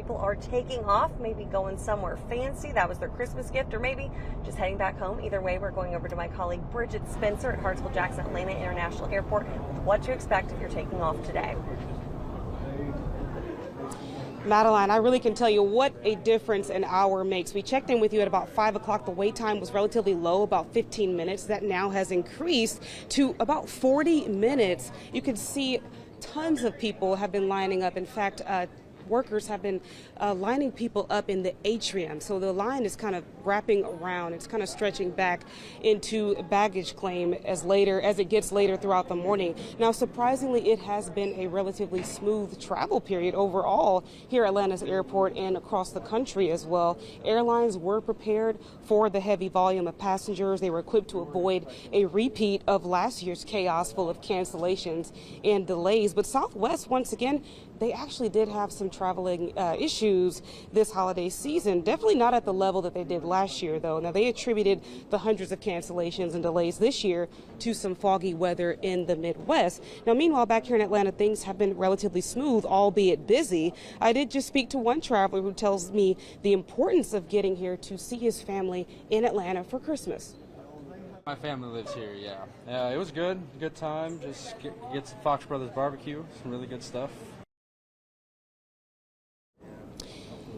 people are taking off, maybe going somewhere fancy. That was their Christmas gift, or maybe just heading back home. Either way, we're going over to my colleague Bridget Spencer at Hartsfield-Jackson Atlanta International Airport with what to expect if you're taking off today. Madeline, I really can tell you what a difference an hour makes. We checked in with you at about 5 o'clock. The wait time was relatively low, about 15 minutes. That now has increased to about 40 minutes. You can see tons of people have been lining up. In fact, workers have been lining people up in the atrium. So the line is kind of wrapping around. It's kind of stretching back into baggage claim as it gets later throughout the morning. Now, surprisingly, it has been a relatively smooth travel period overall here at Atlanta's airport and across the country as well. Airlines were prepared for the heavy volume of passengers. They were equipped to avoid a repeat of last year's chaos full of cancellations and delays. But Southwest, once again, they actually did have some traveling issues this holiday season. Definitely not at the level that they did last year, though. Now, they attributed the hundreds of cancellations and delays this year to some foggy weather in the Midwest. Now, meanwhile, back here in Atlanta, things have been relatively smooth, albeit busy. I did just speak to one traveler who tells me the importance of getting here to see his family in Atlanta for Christmas. My family lives here, yeah. Yeah, it was good time. Just get some Fox Brothers barbecue, some really good stuff.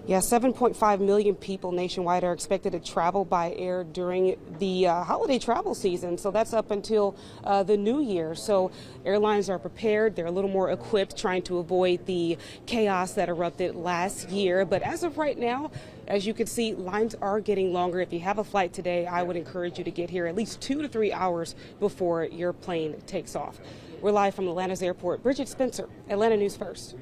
Yeah, 7.5 million people nationwide are expected to travel by air during the holiday travel season. So that's up until the new year. So airlines are prepared. They're a little more equipped, trying to avoid the chaos that erupted last year. But as of right now, as you can see, lines are getting longer. If you have a flight today, I would encourage you to get here at least 2 to 3 hours before your plane takes off. We're live from Atlanta's airport. Bridget Spencer, Atlanta News First.